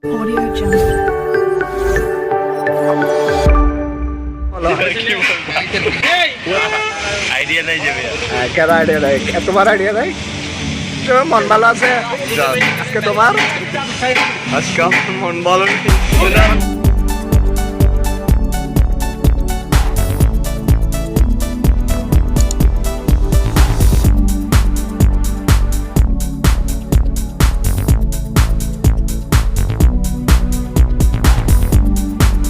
Audio Jungle. Idea নাই যাবে কেন আইডিয়া নাই তোমার আইডিয়া নাই তোমার মন ভালো আছে আজকে তোমার আজকে মন ভালো নেই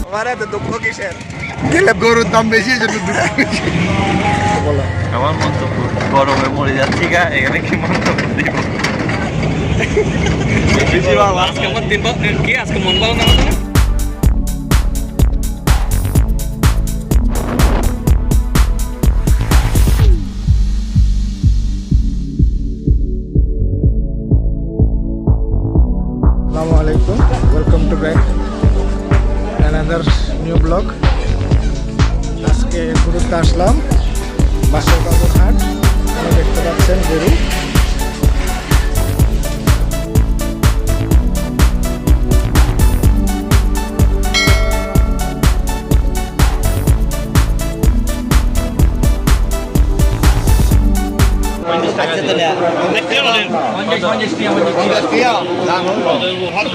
তোমার এত দুঃখ কিসের গেলে গরুর দাম বেশি জন্য দুঃখ বেশি বলো আমার মন্তব্য গরমে মরে যাচ্ছি গা এখানে কি মন্তব্য দিব আজকে আমার দিন কি আজকে মন ভালো না আসসালামু আলাইকুম welcome to back another new blog আজকে ঘুরতে আসলাম বাসের বাবুর হাট এখানে দেখতে পাচ্ছেন গরু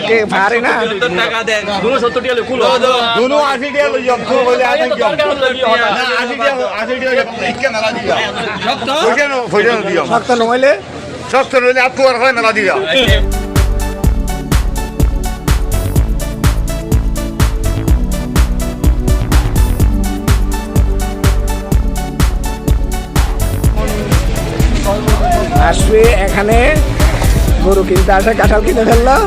কে ভারী না টাকা দেন 70 টাকা কুলো दोनों 80 টাকা লইয়াম তো বলে আছেন কি না 80 টাকা ইকে মেলা দিয়া ফয়জন দিয়া শক্ত নইলে সব তো লইলে আপু আর হয় মেলা দিয়া আসবে এখানে গরু কিনতে আসে কাঁঠাল কিনে ফেললো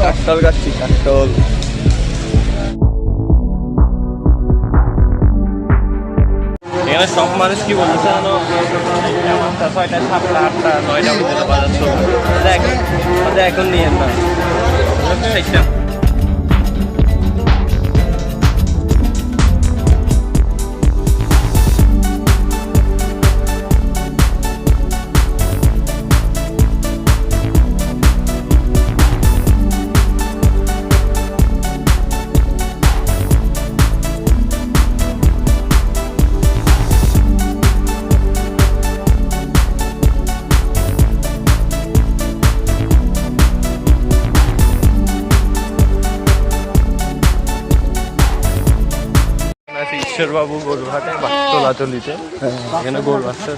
কাঁঠাল গাছছি কাঁঠাল এখানে সব মানুষ কি বলছে জানো 6টা 7টা 8টা 9টা পর্যন্ত বাজার চলবে এখন নিয়ে না ঈশ্বরবাবু গরু হাটে চলাচলিতে এখানে গরু আসছে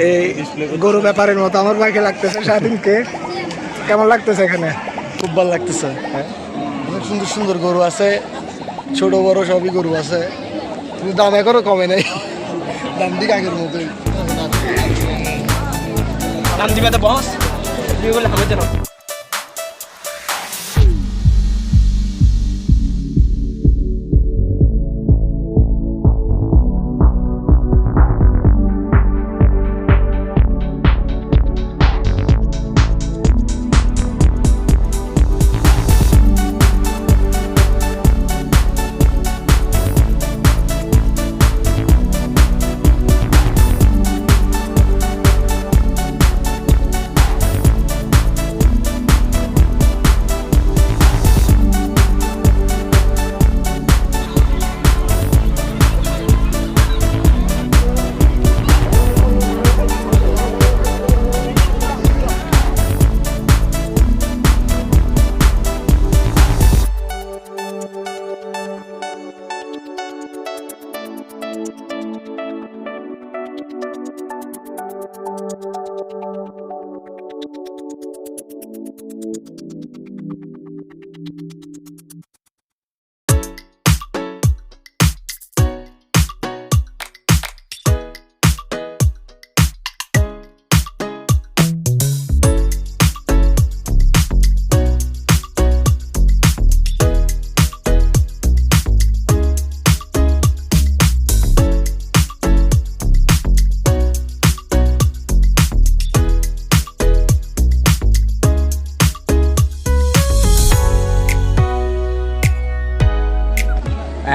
এই গরু ব্যাপারের মতো আমার ভাইকে লাগতেছে স্বাধীনকে কেমন লাগতেছে এখানে খুব ভালো লাগতেছে অনেক সুন্দর সুন্দর গরু আছে ছোট বড় সবই গরু আছে কিন্তু দাম এখনো কমে নাই দাম দিক আগের মতোই দাম দিবে তো বস বলে হবে যেন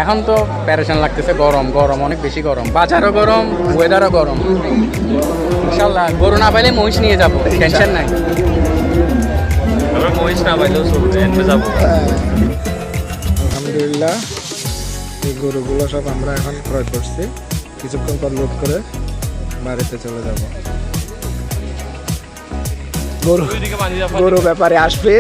এখন তো প্যারেশান লাগতেছে, গরম গরম অনেক বেশি গরম, বাজারও গরম, ওয়েদারও গরম। ইনশাল্লাহ গরু না পাইলে মহিষ নিয়ে যাবো, টেনশন নাই। আমরা মহিষ না পাইলেও চলবে, এনে যাবো। আলহামদুলিল্লাহ এই গরুগুলো সব আমরা এখন ক্রয় করছি, কিছুক্ষণ পর লোড করে বাড়িতে চলে যাব। গরু ব্যাপারে আসবে।